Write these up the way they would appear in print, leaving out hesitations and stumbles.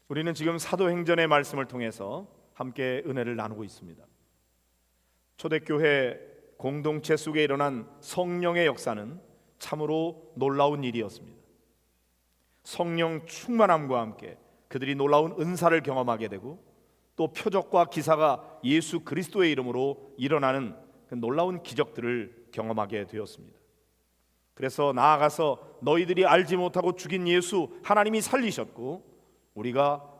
우리는 지금 사도행전의 말씀을 통해서 함께 은혜를 나누고 있습니다. 초대교회 공동체 속에 일어난 성령의 역사는 참으로 놀라운 일이었습니다. 성령 충만함과 함께 그들이 놀라운 은사를 경험하게 되고 또 표적과 기사가 예수 그리스도의 이름으로 일어나는 그 놀라운 기적들을 경험하게 되었습니다. 그래서 나아가서 너희들이 알지 못하고 죽인 예수 하나님이 살리셨고 우리가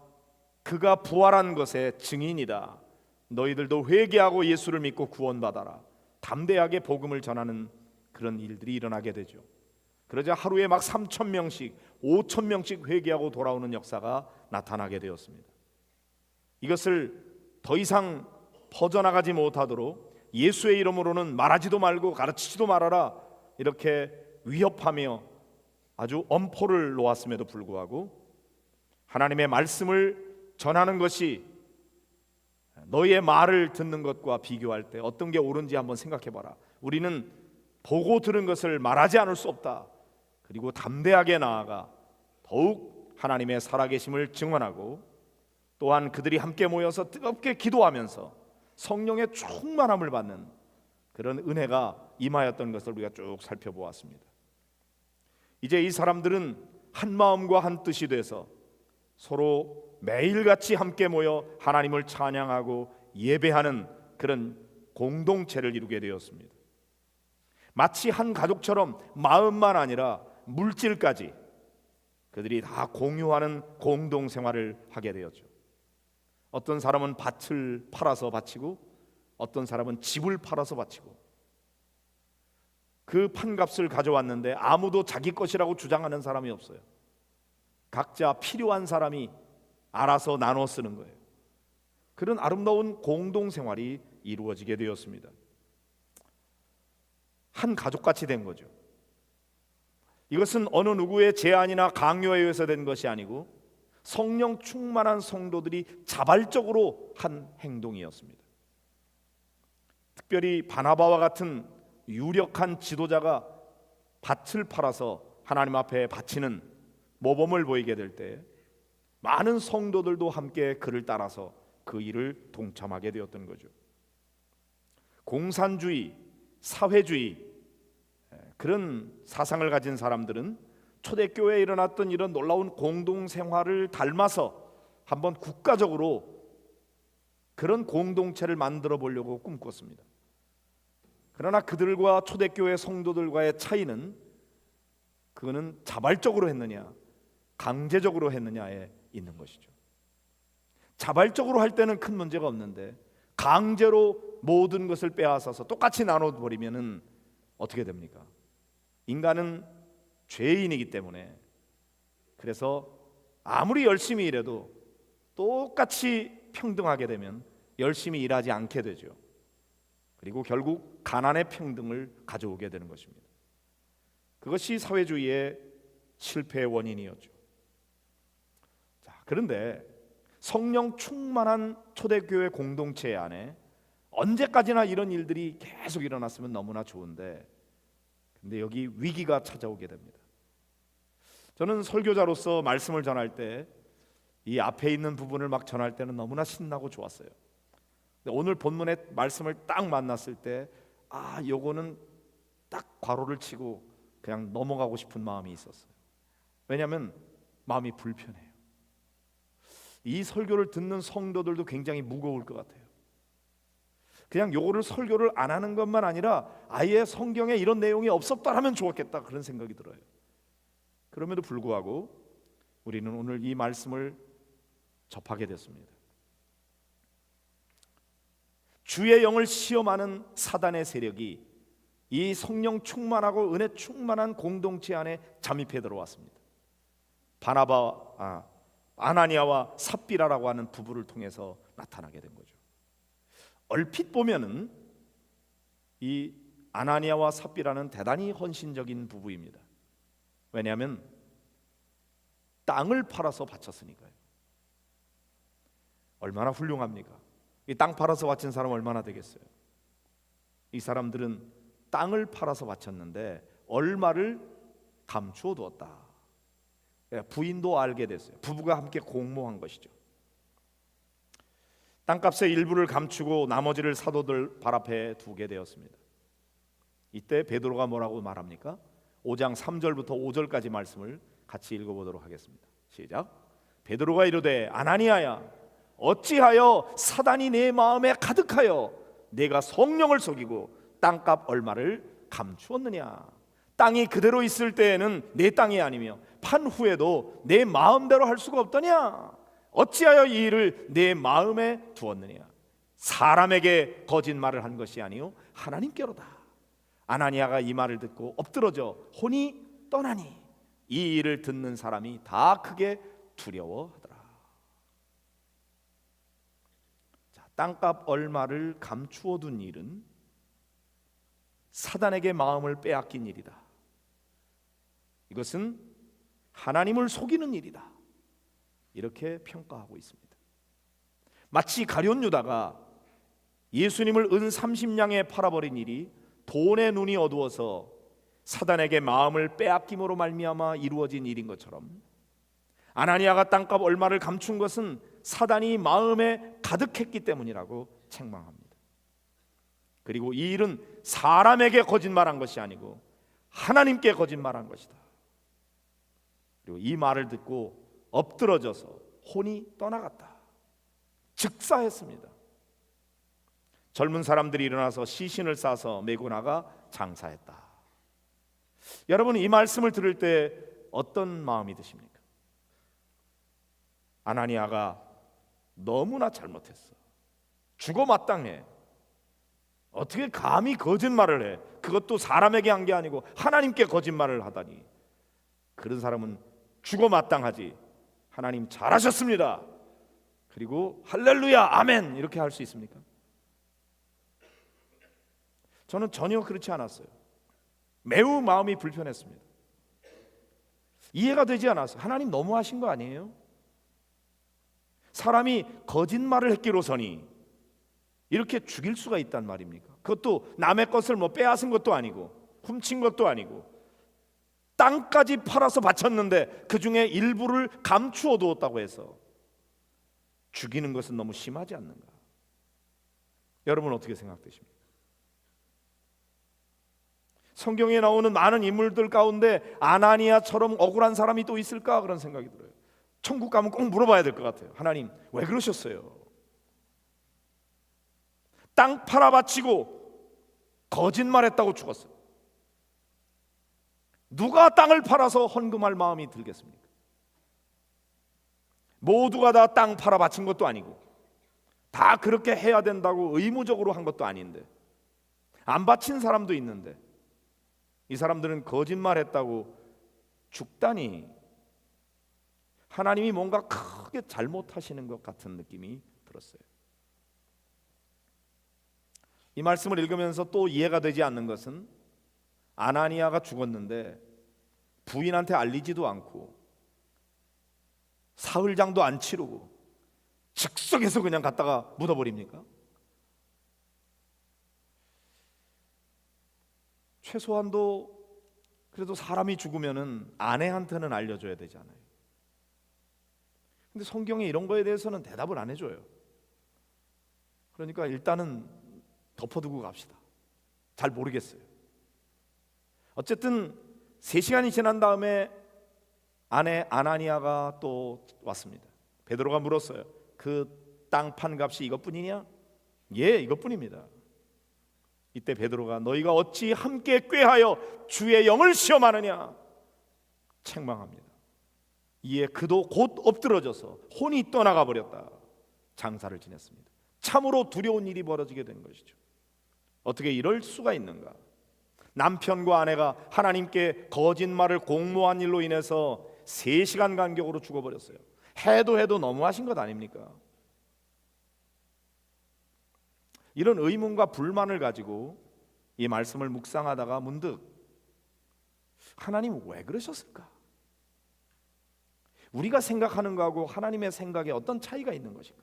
그가 부활한 것의 증인이다. 너희들도 회개하고 예수를 믿고 구원받아라. 담대하게 복음을 전하는 그런 일들이 일어나게 되죠. 그러자 하루에 막 3,000명씩 5,000명씩 회개하고 돌아오는 역사가 나타나게 되었습니다. 이것을 더 이상 퍼져나가지 못하도록 예수의 이름으로는 말하지도 말고 가르치지도 말아라 이렇게 위협하며 아주 엄포를 놓았음에도 불구하고 하나님의 말씀을 전하는 것이 너희의 말을 듣는 것과 비교할 때 어떤 게 옳은지 한번 생각해봐라. 우리는 보고 들은 것을 말하지 않을 수 없다. 그리고 담대하게 나아가 더욱 하나님의 살아계심을 증언하고 또한 그들이 함께 모여서 뜨겁게 기도하면서 성령의 충만함을 받는 그런 은혜가 임하였던 것을 우리가 쭉 살펴보았습니다. 이제 이 사람들은 한 마음과 한 뜻이 돼서 서로 매일같이 함께 모여 하나님을 찬양하고 예배하는 그런 공동체를 이루게 되었습니다. 마치 한 가족처럼 마음만 아니라 물질까지 그들이 다 공유하는 공동생활을 하게 되었죠. 어떤 사람은 밭을 팔아서 바치고 어떤 사람은 집을 팔아서 바치고 그 판값을 가져왔는데 아무도 자기 것이라고 주장하는 사람이 없어요. 각자 필요한 사람이 알아서 나눠 쓰는 거예요. 그런 아름다운 공동생활이 이루어지게 되었습니다. 한 가족같이 된 거죠. 이것은 어느 누구의 제안이나 강요에 의해서 된 것이 아니고 성령 충만한 성도들이 자발적으로 한 행동이었습니다. 특별히 바나바와 같은 유력한 지도자가 밭을 팔아서 하나님 앞에 바치는 모범을 보이게 될 때 많은 성도들도 함께 그를 따라서 그 일을 동참하게 되었던 거죠. 공산주의, 사회주의 그런 사상을 가진 사람들은 초대교회에 일어났던 이런 놀라운 공동생활을 닮아서 한번 국가적으로 그런 공동체를 만들어 보려고 꿈꿨습니다. 그러나 그들과 초대교회 성도들과의 차이는 그거는 자발적으로 했느냐 강제적으로 했느냐에 있는 것이죠. 자발적으로 할 때는 큰 문제가 없는데 강제로 모든 것을 빼앗아서 똑같이 나눠버리면 어떻게 됩니까? 인간은 죄인이기 때문에 그래서 아무리 열심히 일해도 똑같이 평등하게 되면 열심히 일하지 않게 되죠. 그리고 결국 가난의 평등을 가져오게 되는 것입니다. 그것이 사회주의의 실패의 원인이었죠. 자, 그런데 성령 충만한 초대교회 공동체 안에 언제까지나 이런 일들이 계속 일어났으면 너무나 좋은데 근데 여기 위기가 찾아오게 됩니다. 저는 설교자로서 말씀을 전할 때 이 앞에 있는 부분을 막 전할 때는 너무나 신나고 좋았어요. 근데 오늘 본문의 말씀을 딱 만났을 때 요거는 딱 괄호를 치고 그냥 넘어가고 싶은 마음이 있었어요. 왜냐하면 마음이 불편해요. 이 설교를 듣는 성도들도 굉장히 무거울 것 같아요. 그냥 요거를 설교를 안 하는 것만 아니라 아예 성경에 이런 내용이 없었다면 좋았겠다 그런 생각이 들어요. 그럼에도 불구하고 우리는 오늘 이 말씀을 접하게 됐습니다. 주의 영을 시험하는 사단의 세력이 이 성령 충만하고 은혜 충만한 공동체 안에 잠입해 들어왔습니다. 아나니아와 삽비라라고 하는 부부를 통해서 나타나게 된 거죠. 얼핏 보면은 이 아나니아와 삽비라는 대단히 헌신적인 부부입니다. 왜냐하면 땅을 팔아서 바쳤으니까요. 얼마나 훌륭합니까? 이 땅 팔아서 바친 사람 얼마나 되겠어요? 이 사람들은 땅을 팔아서 바쳤는데 얼마를 감추어 두었다. 부인도 알게 됐어요. 부부가 함께 공모한 것이죠. 땅값의 일부를 감추고 나머지를 사도들 발 앞에 두게 되었습니다. 이때 베드로가 뭐라고 말합니까? 5장 3절부터 5절까지 말씀을 같이 읽어보도록 하겠습니다. 시작. 베드로가 이르되 아나니아야, 어찌하여 사단이 내 마음에 가득하여 내가 성령을 속이고 땅값 얼마를 감추었느냐? 땅이 그대로 있을 때에는 내 땅이 아니며 판 후에도 내 마음대로 할 수가 없더냐? 어찌하여 이 일을 내 마음에 두었느냐? 사람에게 거짓말을 한 것이 아니요 하나님께로다. 아나니아가 이 말을 듣고 엎드러져 혼이 떠나니 이 일을 듣는 사람이 다 크게 두려워하더라. 자, 땅값 얼마를 감추어 둔 일은 사단에게 마음을 빼앗긴 일이다. 이것은 하나님을 속이는 일이다. 이렇게 평가하고 있습니다. 마치 가룟 유다가 예수님을 은 30냥에 팔아버린 일이 돈의 눈이 어두워서 사단에게 마음을 빼앗김으로 말미암아 이루어진 일인 것처럼, 아나니아가 땅값 얼마를 감춘 것은 사단이 마음에 가득했기 때문이라고 책망합니다. 그리고 이 일은 사람에게 거짓말한 것이 아니고 하나님께 거짓말한 것이다. 그리고 이 말을 듣고 엎드러져서 혼이 떠나갔다. 즉사했습니다. 젊은 사람들이 일어나서 시신을 싸서 메고 나가 장사했다. 여러분, 이 말씀을 들을 때 어떤 마음이 드십니까? 아나니아가 너무나 잘못했어. 죽어 마땅해. 어떻게 감히 거짓말을 해? 그것도 사람에게 한 게 아니고 하나님께 거짓말을 하다니. 그런 사람은 죽어 마땅하지. 하나님 잘하셨습니다. 그리고 할렐루야 아멘 이렇게 할 수 있습니까? 저는 전혀 그렇지 않았어요. 매우 마음이 불편했습니다. 이해가 되지 않았어요. 하나님 너무하신 거 아니에요? 사람이 거짓말을 했기로서니 이렇게 죽일 수가 있단 말입니까? 그것도 남의 것을 뭐 빼앗은 것도 아니고 훔친 것도 아니고 땅까지 팔아서 바쳤는데 그 중에 일부를 감추어 두었다고 해서 죽이는 것은 너무 심하지 않는가? 여러분 어떻게 생각되십니까? 성경에 나오는 많은 인물들 가운데 아나니아처럼 억울한 사람이 또 있을까? 그런 생각이 들어요. 천국 가면 꼭 물어봐야 될 것 같아요. 하나님 왜 그러셨어요? 땅 팔아 바치고 거짓말했다고 죽었어요. 누가 땅을 팔아서 헌금할 마음이 들겠습니까? 모두가 다 땅 팔아 바친 것도 아니고 다 그렇게 해야 된다고 의무적으로 한 것도 아닌데 안 바친 사람도 있는데 이 사람들은 거짓말했다고 죽다니 하나님이 뭔가 크게 잘못하시는 것 같은 느낌이 들었어요. 이 말씀을 읽으면서 또 이해가 되지 않는 것은 아나니아가 죽었는데 부인한테 알리지도 않고 사흘장도 안 치르고 즉석에서 그냥 갖다가 묻어버립니까? 최소한도 그래도 사람이 죽으면은 아내한테는 알려줘야 되잖아요. 근데 성경에 이런 거에 대해서는 대답을 안 해줘요. 그러니까 일단은 덮어두고 갑시다. 잘 모르겠어요. 어쨌든 3시간이 지난 다음에 아내 아나니아가 또 왔습니다. 베드로가 물었어요. 그 땅 판 값이 이것뿐이냐? 예, 이것뿐입니다. 이때 베드로가 너희가 어찌 함께 꾀하여 주의 영을 시험하느냐? 책망합니다. 이에 그도 곧 엎드러져서 혼이 떠나가 버렸다. 장사를 지냈습니다. 참으로 두려운 일이 벌어지게 된 것이죠. 어떻게 이럴 수가 있는가? 남편과 아내가 하나님께 거짓말을 공모한 일로 인해서 3시간 간격으로 죽어버렸어요. 해도 너무하신 것 아닙니까? 이런 의문과 불만을 가지고 이 말씀을 묵상하다가 문득 하나님 왜 그러셨을까? 우리가 생각하는 거하고 하나님의 생각에 어떤 차이가 있는 것인가?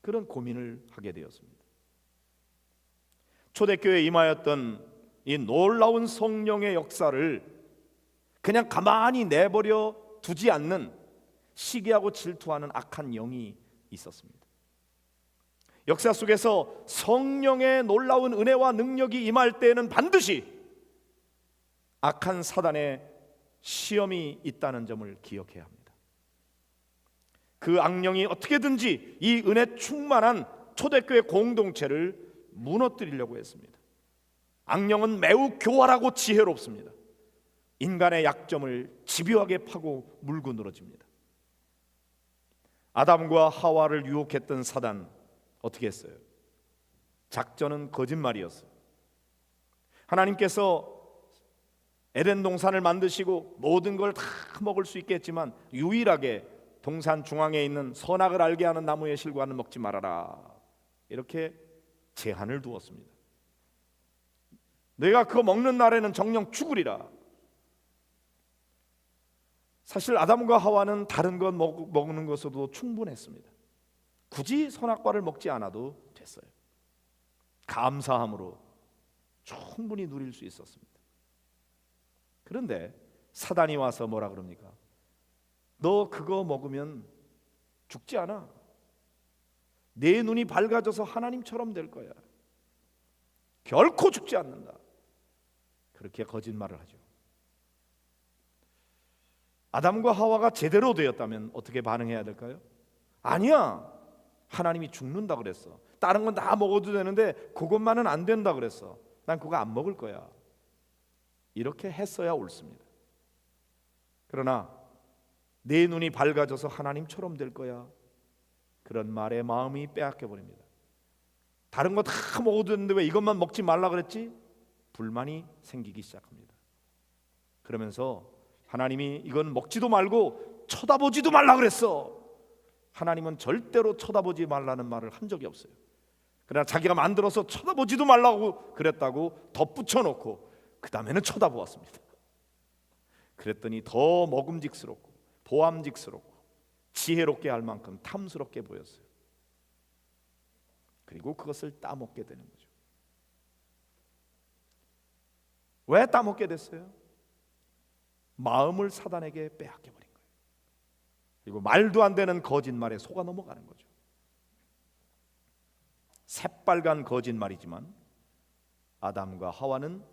그런 고민을 하게 되었습니다. 초대교회에 임하였던 이 놀라운 성령의 역사를 그냥 가만히 내버려 두지 않는 시기하고 질투하는 악한 영이 있었습니다. 역사 속에서 성령의 놀라운 은혜와 능력이 임할 때에는 반드시 악한 사단의 시험이 있다는 점을 기억해야 합니다. 그 악령이 어떻게든지 이 은혜 충만한 초대교회 공동체를 무너뜨리려고 했습니다. 악령은 매우 교활하고 지혜롭습니다. 인간의 약점을 집요하게 파고 물고 늘어집니다. 아담과 하와를 유혹했던 사단 어떻게 했어요? 작전은 거짓말이었어요. 하나님께서 에덴 동산을 만드시고 모든 걸 다 먹을 수 있게 했지만 유일하게 동산 중앙에 있는 선악을 알게 하는 나무의 실과는 먹지 말아라, 이렇게 제한을 두었습니다. 내가 그거 먹는 날에는 정령 죽으리라. 사실 아담과 하와는 다른 것 먹는 것으로도 충분했습니다. 굳이 선악과를 먹지 않아도 됐어요. 감사함으로 충분히 누릴 수 있었습니다. 그런데 사단이 와서 뭐라 그럽니까? 너 그거 먹으면 죽지 않아. 내 눈이 밝아져서 하나님처럼 될 거야. 결코 죽지 않는다. 그렇게 거짓말을 하죠. 아담과 하와가 제대로 되었다면 어떻게 반응해야 될까요? 아니야, 하나님이 죽는다 그랬어. 다른 건 다 먹어도 되는데 그것만은 안 된다 그랬어. 난 그거 안 먹을 거야. 이렇게 했어야 옳습니다. 그러나 내 눈이 밝아져서 하나님처럼 될 거야, 그런 말에 마음이 빼앗겨 버립니다. 다른 거 다 먹어도 되는데 왜 이것만 먹지 말라 그랬지? 불만이 생기기 시작합니다. 그러면서 하나님이 이건 먹지도 말고 쳐다보지도 말라 그랬어. 하나님은 절대로 쳐다보지 말라는 말을 한 적이 없어요. 그러나 자기가 만들어서 쳐다보지도 말라고 그랬다고 덧붙여 놓고 그 다음에는 쳐다보았습니다. 그랬더니 더 먹음직스럽고 보암직스럽고 지혜롭게 할 만큼 탐스럽게 보였어요. 그리고 그것을 따먹게 되는 거죠. 왜 따먹게 됐어요? 마음을 사단에게 빼앗겨 버린 거예요. 그리고 말도 안 되는 거짓말에 속아 넘어가는 거죠. 새빨간 거짓말이지만 아담과 하와는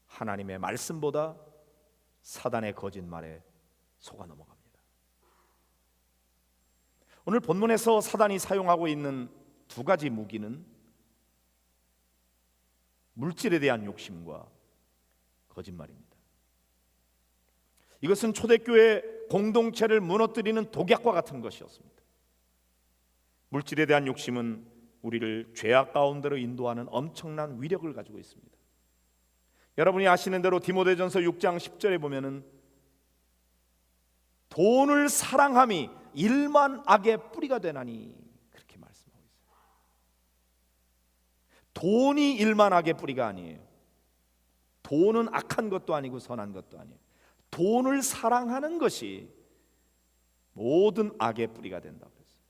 하나님의 말씀보다 사단의 거짓말에 속아 넘어갑니다. 오늘 본문에서 사단이 사용하고 있는 두 가지 무기는 물질에 대한 욕심과 거짓말입니다. 이것은 초대교회 공동체를 무너뜨리는 독약과 같은 것이었습니다. 물질에 대한 욕심은 우리를 죄악 가운데로 인도하는 엄청난 위력을 가지고 있습니다. 여러분이 아시는 대로 디모데전서 6장 10절에 보면은 돈을 사랑함이 일만 악의 뿌리가 되나니, 그렇게 말씀하고 있어요. 돈이 일만 악의 뿌리가 아니에요. 돈은 악한 것도 아니고 선한 것도 아니에요. 돈을 사랑하는 것이 모든 악의 뿌리가 된다고 했어요.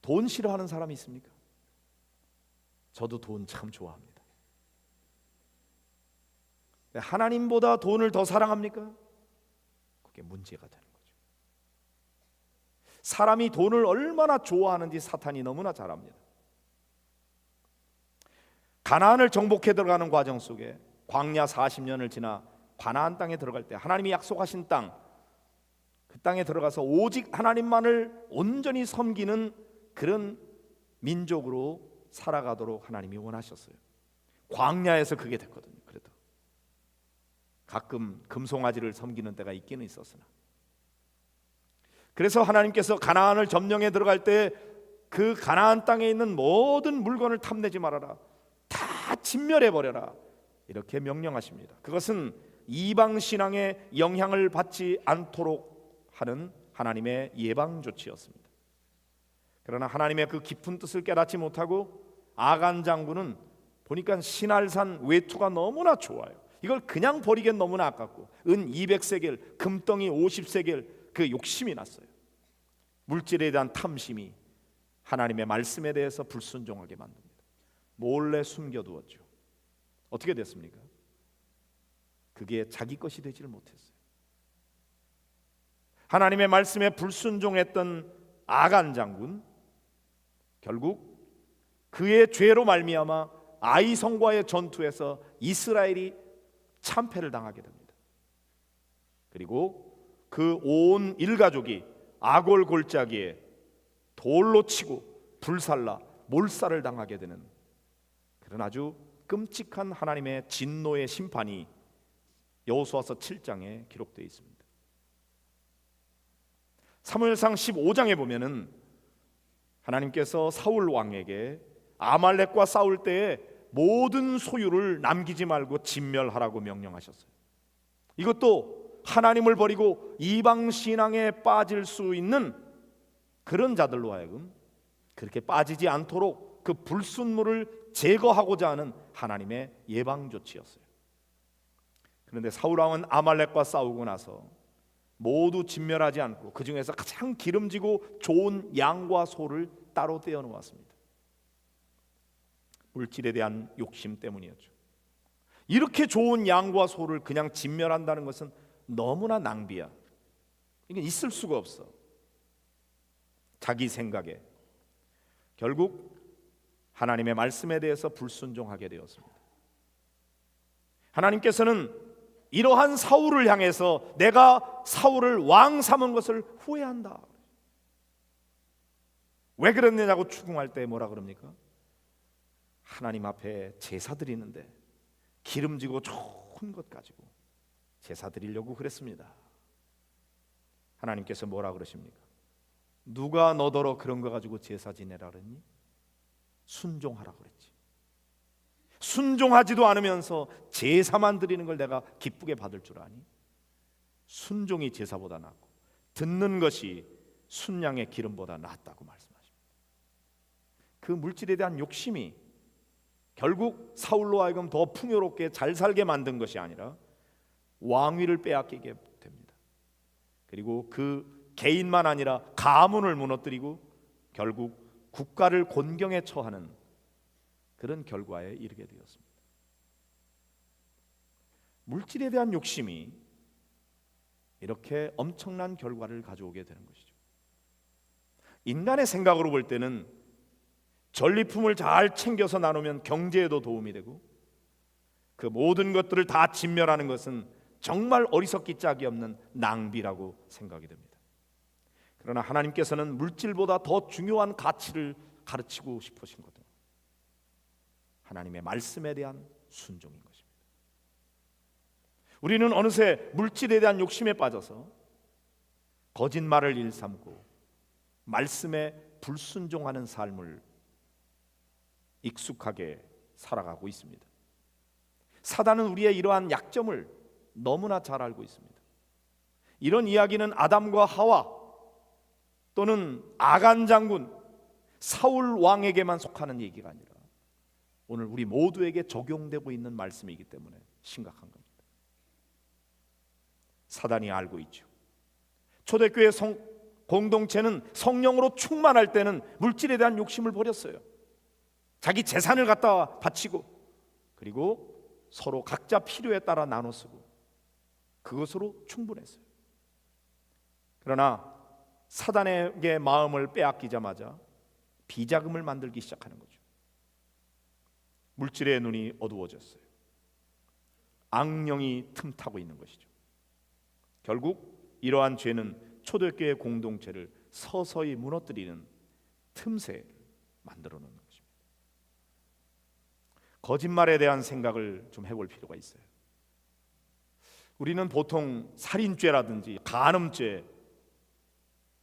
돈 싫어하는 사람이 있습니까? 저도 돈 참 좋아합니다. 하나님보다 돈을 더 사랑합니까? 그게 문제가 되는 거죠. 사람이 돈을 얼마나 좋아하는지 사탄이 너무나 잘 압니다. 가나안을 정복해 들어가는 과정 속에 광야 40년을 지나 가나안 땅에 들어갈 때 하나님이 약속하신 땅, 그 땅에 들어가서 오직 하나님만을 온전히 섬기는 그런 민족으로 살아가도록 하나님이 원하셨어요. 광야에서 그게 됐거든요. 그래도 가끔 금송아지를 섬기는 때가 있기는 있었으나, 그래서 하나님께서 가나안을 점령해 들어갈 때 그 가나안 땅에 있는 모든 물건을 탐내지 말아라, 다 진멸해 버려라, 이렇게 명령하십니다. 그것은 이방 신앙의 영향을 받지 않도록 하는 하나님의 예방 조치였습니다. 그러나 하나님의 그 깊은 뜻을 깨닫지 못하고 아간 장군은 보니까 신할산 외투가 너무나 좋아요. 이걸 그냥 버리기엔 너무나 아깝고 은 200세겔, 금덩이 50세겔, 그 욕심이 났어요. 물질에 대한 탐심이 하나님의 말씀에 대해서 불순종하게 만듭니다. 몰래 숨겨두었죠. 어떻게 됐습니까? 그게 자기 것이 되지를 못했어요. 하나님의 말씀에 불순종했던 아간 장군, 결국 그의 죄로 말미암아 아이성과의 전투에서 이스라엘이 참패를 당하게 됩니다. 그리고 그 온 일가족이 아골 골짜기에 돌로 치고 불살라 몰살을 당하게 되는 그런 아주 끔찍한 하나님의 진노의 심판이 여호수아서 7장에 기록되어 있습니다. 사무엘상 15장에 보면은 하나님께서 사울 왕에게 아말렉과 싸울 때에 모든 소유를 남기지 말고 진멸하라고 명령하셨어요. 이것도 하나님을 버리고 이방 신앙에 빠질 수 있는 그런 자들로 하여금 그렇게 빠지지 않도록 그 불순물을 제거하고자 하는 하나님의 예방 조치였어요. 그런데 사울 왕은 아말렉과 싸우고 나서 모두 진멸하지 않고 그 중에서 가장 기름지고 좋은 양과 소를 따로 떼어 놓았습니다. 물질에 대한 욕심 때문이었죠. 이렇게 좋은 양과 소를 그냥 진멸한다는 것은 너무나 낭비야. 이게 있을 수가 없어. 자기 생각에 결국 하나님의 말씀에 대해서 불순종하게 되었습니다. 하나님께서는 이러한 사울을 향해서 내가 사울을 왕 삼은 것을 후회한다. 왜 그랬느냐고 추궁할 때 뭐라 그럽니까? 하나님 앞에 제사 드리는데 기름지고 좋은 것 가지고 제사 드리려고 그랬습니다. 하나님께서 뭐라 그러십니까? 누가 너더러 그런 거 가지고 제사 지내라 그랬니? 순종하라 그랬지. 순종하지도 않으면서 제사만 드리는 걸 내가 기쁘게 받을 줄 아니? 순종이 제사보다 낫고 듣는 것이 순양의 기름보다 낫다고 말씀하십니다. 그 물질에 대한 욕심이 결국 사울로 하여금 더 풍요롭게 잘 살게 만든 것이 아니라 왕위를 빼앗기게 됩니다. 그리고 그 개인만 아니라 가문을 무너뜨리고 결국 국가를 곤경에 처하는 그런 결과에 이르게 되었습니다. 물질에 대한 욕심이 이렇게 엄청난 결과를 가져오게 되는 것이죠. 인간의 생각으로 볼 때는 전리품을 잘 챙겨서 나누면 경제에도 도움이 되고 그 모든 것들을 다 진멸하는 것은 정말 어리석기 짝이 없는 낭비라고 생각이 됩니다. 그러나 하나님께서는 물질보다 더 중요한 가치를 가르치고 싶으신 거죠. 하나님의 말씀에 대한 순종인 것입니다. 우리는 어느새 물질에 대한 욕심에 빠져서 거짓말을 일삼고 말씀에 불순종하는 삶을 익숙하게 살아가고 있습니다. 사단은 우리의 이러한 약점을 너무나 잘 알고 있습니다. 이런 이야기는 아담과 하와 또는 아간 장군, 사울 왕에게만 속하는 얘기가 아니라 오늘 우리 모두에게 적용되고 있는 말씀이기 때문에 심각한 겁니다. 사단이 알고 있죠. 초대교회 공동체는 성령으로 충만할 때는 물질에 대한 욕심을 버렸어요. 자기 재산을 갖다 바치고 그리고 서로 각자 필요에 따라 나눠 쓰고 그것으로 충분했어요. 그러나 사단에게 마음을 빼앗기자마자 비자금을 만들기 시작하는 거죠. 물질의 눈이 어두워졌어요. 악령이 틈타고 있는 것이죠. 결국 이러한 죄는 초대교회 공동체를 서서히 무너뜨리는 틈새를 만들어 놓는 것입니다. 거짓말에 대한 생각을 좀 해볼 필요가 있어요. 우리는 보통 살인죄라든지 간음죄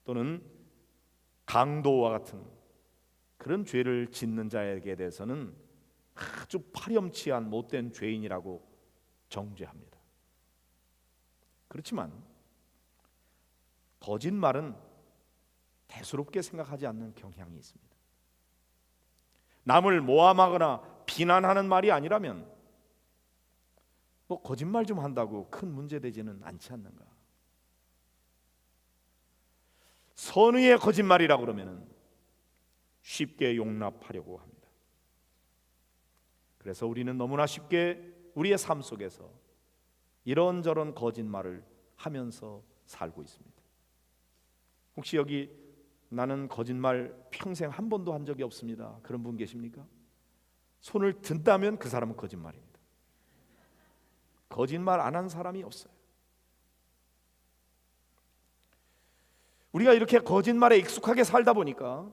또는 강도와 같은 그런 죄를 짓는 자에게 대해서는 아주 파렴치한 못된 죄인이라고 정죄합니다. 그렇지만 거짓말은 대수롭게 생각하지 않는 경향이 있습니다. 남을 모함하거나 비난하는 말이 아니라면 뭐 거짓말 좀 한다고 큰 문제되지는 않지 않는가. 선의의 거짓말이라고 그러면은 쉽게 용납하려고 합니다. 그래서 우리는 너무나 쉽게 우리의 삶 속에서 이런저런 거짓말을 하면서 살고 있습니다. 혹시 여기 나는 거짓말 평생 한 번도 한 적이 없습니다, 그런 분 계십니까? 손을 든다면 그 사람은 거짓말입니다. 거짓말 안 한 사람이 없어요. 우리가 이렇게 거짓말에 익숙하게 살다 보니까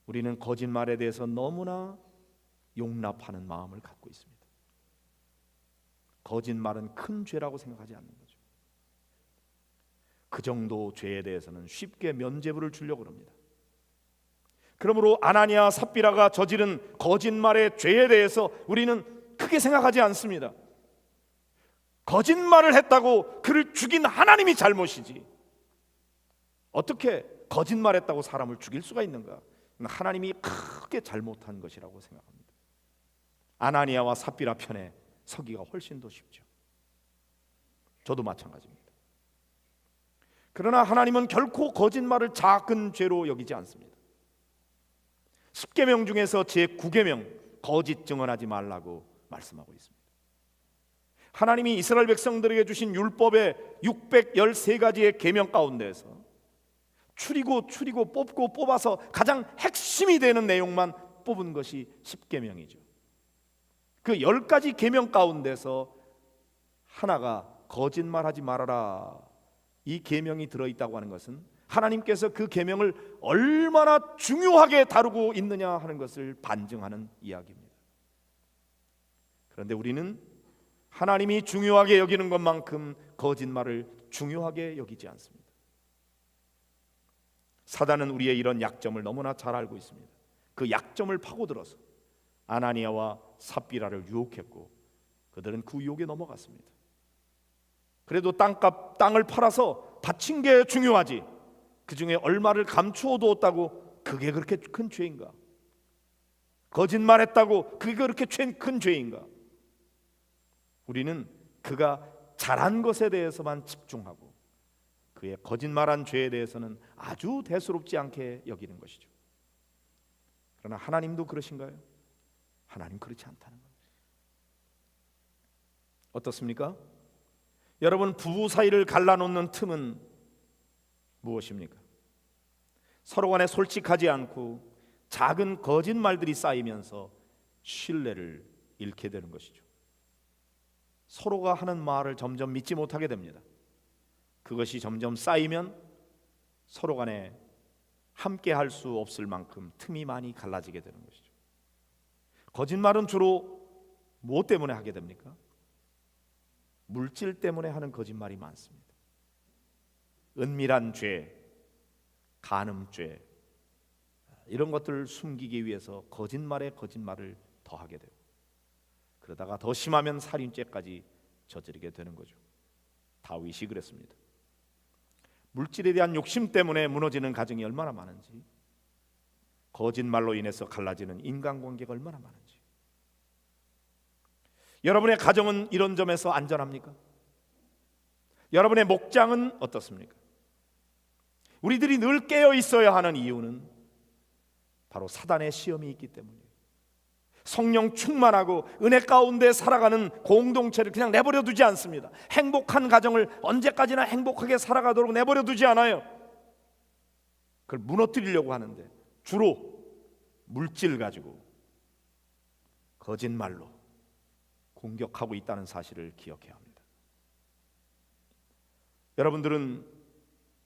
우리는 거짓말에 대해서 너무나 용납하는 마음을 갖고 있습니다. 거짓말은 큰 죄라고 생각하지 않는 거죠. 그 정도 죄에 대해서는 쉽게 면죄부를 주려고 합니다. 그러므로 아나니아 삽비라가 저지른 거짓말의 죄에 대해서 우리는 크게 생각하지 않습니다. 거짓말을 했다고 그를 죽인 하나님이 잘못이지, 어떻게 거짓말했다고 사람을 죽일 수가 있는가? 하나님이 크게 잘못한 것이라고 생각합니다. 아나니아와 삽비라 편에 서기가 훨씬 더 쉽죠. 저도 마찬가지입니다. 그러나 하나님은 결코 거짓말을 작은 죄로 여기지 않습니다. 10계명 중에서 제9계명 거짓 증언하지 말라고 말씀하고 있습니다. 하나님이 이스라엘 백성들에게 주신 율법의 613가지의 계명 가운데에서 추리고 뽑고 뽑아서 가장 핵심이 되는 내용만 뽑은 것이 10계명이죠. 그 10가지 계명 가운데서 하나가 거짓말하지 말아라, 이 계명이 들어있다고 하는 것은 하나님께서 그 계명을 얼마나 중요하게 다루고 있느냐 하는 것을 반증하는 이야기입니다. 그런데 우리는 하나님이 중요하게 여기는 것만큼 거짓말을 중요하게 여기지 않습니다. 사단은 우리의 이런 약점을 너무나 잘 알고 있습니다. 그 약점을 파고들어서 아나니아와 삽비라를 유혹했고 그들은 그 유혹에 넘어갔습니다. 그래도 땅을 팔아서 바친 게 중요하지, 그 중에 얼마를 감추어 두었다고 그게 그렇게 큰 죄인가? 거짓말했다고 그게 그렇게 큰 죄인가? 우리는 그가 잘한 것에 대해서만 집중하고 그의 거짓말한 죄에 대해서는 아주 대수롭지 않게 여기는 것이죠. 그러나 하나님도 그러신가요? 하나님 그렇지 않다는 겁니다. 어떻습니까? 여러분, 부부 사이를 갈라놓는 틈은 무엇입니까? 서로 간에 솔직하지 않고 작은 거짓말들이 쌓이면서 신뢰를 잃게 되는 것이죠. 서로가 하는 말을 점점 믿지 못하게 됩니다. 그것이 점점 쌓이면 서로 간에 함께 할 수 없을 만큼 틈이 많이 갈라지게 되는 것이죠. 거짓말은 주로 무엇 때문에 하게 됩니까? 물질 때문에 하는 거짓말이 많습니다. 은밀한 죄, 간음죄, 이런 것들을 숨기기 위해서 거짓말에 거짓말을 더하게 되고, 그러다가 더 심하면 살인죄까지 저지르게 되는 거죠. 다윗이 그랬습니다. 물질에 대한 욕심 때문에 무너지는 가정이 얼마나 많은지, 거짓말로 인해서 갈라지는 인간관계가 얼마나 많은지. 여러분의 가정은 이런 점에서 안전합니까? 여러분의 목장은 어떻습니까? 우리들이 늘 깨어 있어야 하는 이유는 바로 사단의 시험이 있기 때문이에요. 성령 충만하고 은혜 가운데 살아가는 공동체를 그냥 내버려 두지 않습니다. 행복한 가정을 언제까지나 행복하게 살아가도록 내버려 두지 않아요. 그걸 무너뜨리려고 하는데 주로 물질 가지고 거짓말로 공격하고 있다는 사실을 기억해야 합니다. 여러분들은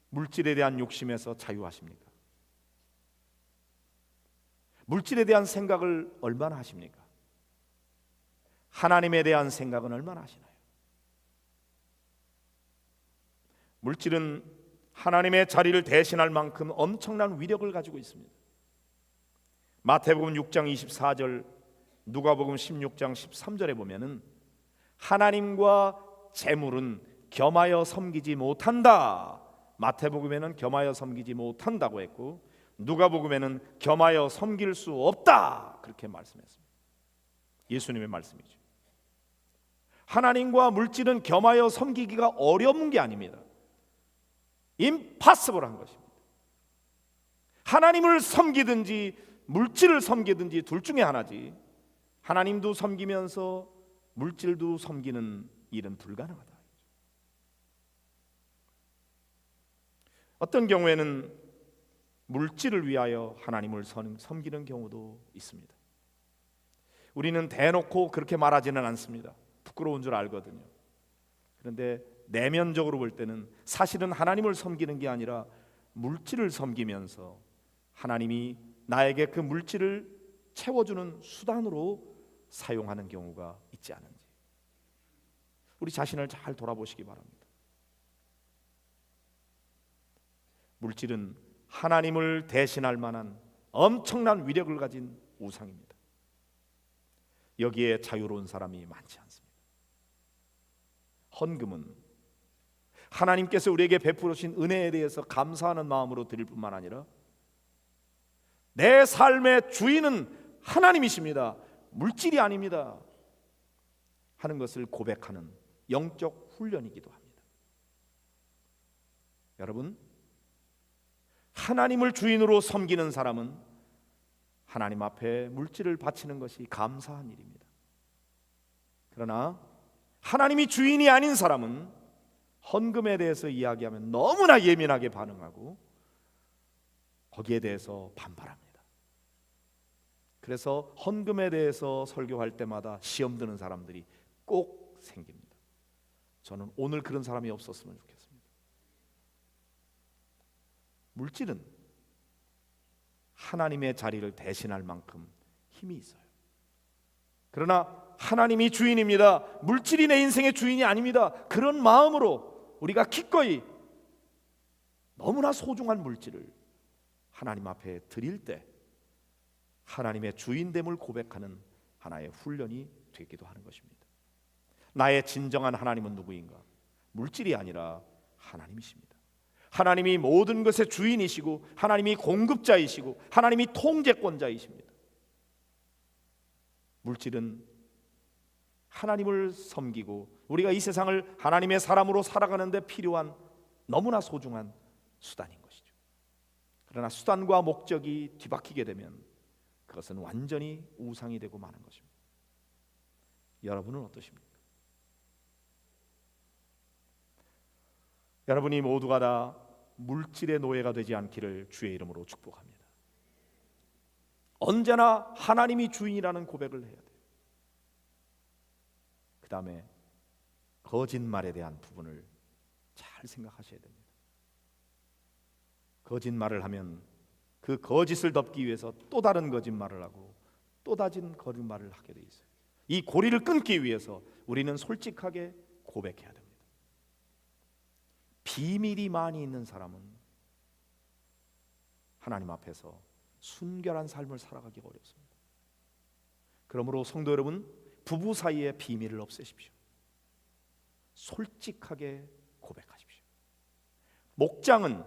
물질에 대한 욕심에서 자유하십니까? 물질에 대한 생각을 얼마나 하십니까? 하나님에 대한 생각은 얼마나 하시나요? 물질은 하나님의 자리를 대신할 만큼 엄청난 위력을 가지고 있습니다. 마태복음 6장 24절, 누가복음 16장 13절에 보면은 하나님과 재물은 겸하여 섬기지 못한다. 마태복음에는 겸하여 섬기지 못한다고 했고 누가복음에는 겸하여 섬길 수 없다, 그렇게 말씀했습니다. 예수님의 말씀이죠. 하나님과 물질은 겸하여 섬기기가 어려운 게 아닙니다. 임파서블한 것입니다. 하나님을 섬기든지 물질을 섬기든지 둘 중에 하나지, 하나님도 섬기면서 물질도 섬기는 일은 불가능하다. 어떤 경우에는 물질을 위하여 하나님을 섬기는 경우도 있습니다. 우리는 대놓고 그렇게 말하지는 않습니다. 부끄러운 줄 알거든요. 그런데 내면적으로 볼 때는 사실은 하나님을 섬기는 게 아니라 물질을 섬기면서 하나님이 나에게 그 물질을 채워주는 수단으로 사용하는 경우가 있지 않은지 우리 자신을 잘 돌아보시기 바랍니다. 물질은 하나님을 대신할 만한 엄청난 위력을 가진 우상입니다. 여기에 자유로운 사람이 많지 않습니다. 헌금은 하나님께서 우리에게 베풀으신 은혜에 대해서 감사하는 마음으로 드릴 뿐만 아니라 내 삶의 주인은 하나님이십니다, 물질이 아닙니다 하는 것을 고백하는 영적 훈련이기도 합니다. 여러분, 하나님을 주인으로 섬기는 사람은 하나님 앞에 물질을 바치는 것이 감사한 일입니다. 그러나 하나님이 주인이 아닌 사람은 헌금에 대해서 이야기하면 너무나 예민하게 반응하고 거기에 대해서 반발합니다. 그래서 헌금에 대해서 설교할 때마다 시험 드는 사람들이 꼭 생깁니다. 저는 오늘 그런 사람이 없었으면 좋겠습니다. 물질은 하나님의 자리를 대신할 만큼 힘이 있어요. 그러나 하나님이 주인입니다, 물질이 내 인생의 주인이 아닙니다, 그런 마음으로 우리가 기꺼이 너무나 소중한 물질을 하나님 앞에 드릴 때 하나님의 주인됨을 고백하는 하나의 훈련이 되기도 하는 것입니다. 나의 진정한 하나님은 누구인가? 물질이 아니라 하나님이십니다. 하나님이 모든 것의 주인이시고 하나님이 공급자이시고 하나님이 통제권자이십니다. 물질은 하나님을 섬기고 우리가 이 세상을 하나님의 사람으로 살아가는 데 필요한 너무나 소중한 수단인 것이죠. 그러나 수단과 목적이 뒤바뀌게 되면 그것은 완전히 우상이 되고 마는 것입니다. 여러분은 어떠십니까? 여러분이 모두가 다 물질의 노예가 되지 않기를 주의 이름으로 축복합니다. 언제나 하나님이 주인이라는 고백을 해야 돼요. 그 다음에 거짓말에 대한 부분을 잘 생각하셔야 됩니다. 거짓말을 하면 그 거짓을 덮기 위해서 또 다른 거짓말을 하고 또 다른 거짓말을 하게 돼 있어요. 이 고리를 끊기 위해서 우리는 솔직하게 고백해야 됩니다. 비밀이 많이 있는 사람은 하나님 앞에서 순결한 삶을 살아가기가 어렵습니다. 그러므로 성도 여러분, 부부 사이의 비밀을 없애십시오. 솔직하게 고백하십시오. 목장은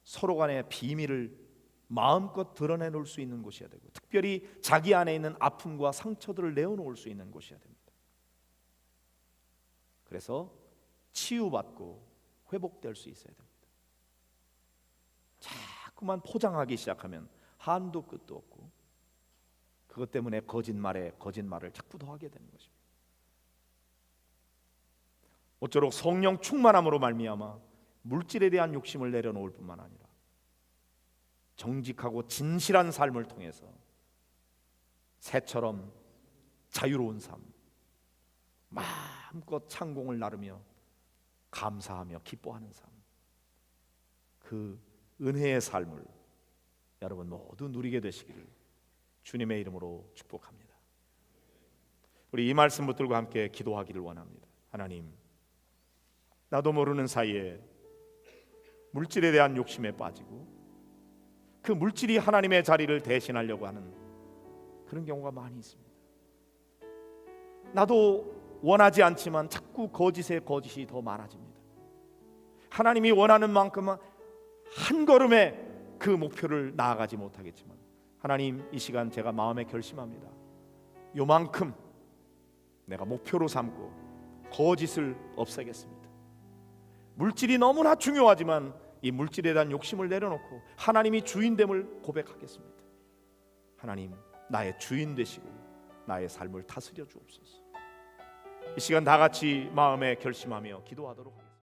서로 간의 비밀을 마음껏 드러내놓을 수 있는 곳이어야 되고, 특별히 자기 안에 있는 아픔과 상처들을 내어놓을 수 있는 곳이어야 됩니다. 그래서 치유받고 회복될 수 있어야 됩니다. 자꾸만 포장하기 시작하면 한도 끝도 없고 그것 때문에 거짓말을 자꾸 더 하게 되는 것입니다. 모쪼록 성령 충만함으로 말미암아 물질에 대한 욕심을 내려놓을 뿐만 아니라 정직하고 진실한 삶을 통해서 새처럼 자유로운 삶, 마음껏 창공을 나르며 감사하며 기뻐하는 삶, 그 은혜의 삶을 여러분 모두 누리게 되시기를 주님의 이름으로 축복합니다. 우리 이 말씀 붙들고 함께 기도하기를 원합니다. 하나님, 나도 모르는 사이에 물질에 대한 욕심에 빠지고 그 물질이 하나님의 자리를 대신하려고 하는 그런 경우가 많이 있습니다. 나도 원하지 않지만 자꾸 거짓에 거짓이 더 많아집니다. 하나님이 원하는 만큼은 한 걸음에 그 목표를 나아가지 못하겠지만 하나님, 이 시간 제가 마음에 결심합니다. 요만큼 내가 목표로 삼고 거짓을 없애겠습니다. 물질이 너무나 중요하지만 이 물질에 대한 욕심을 내려놓고 하나님이 주인됨을 고백하겠습니다. 하나님, 나의 주인 되시고 나의 삶을 다스려 주옵소서. 이 시간 다 같이 마음에 결심하며 기도하도록 하겠습니다.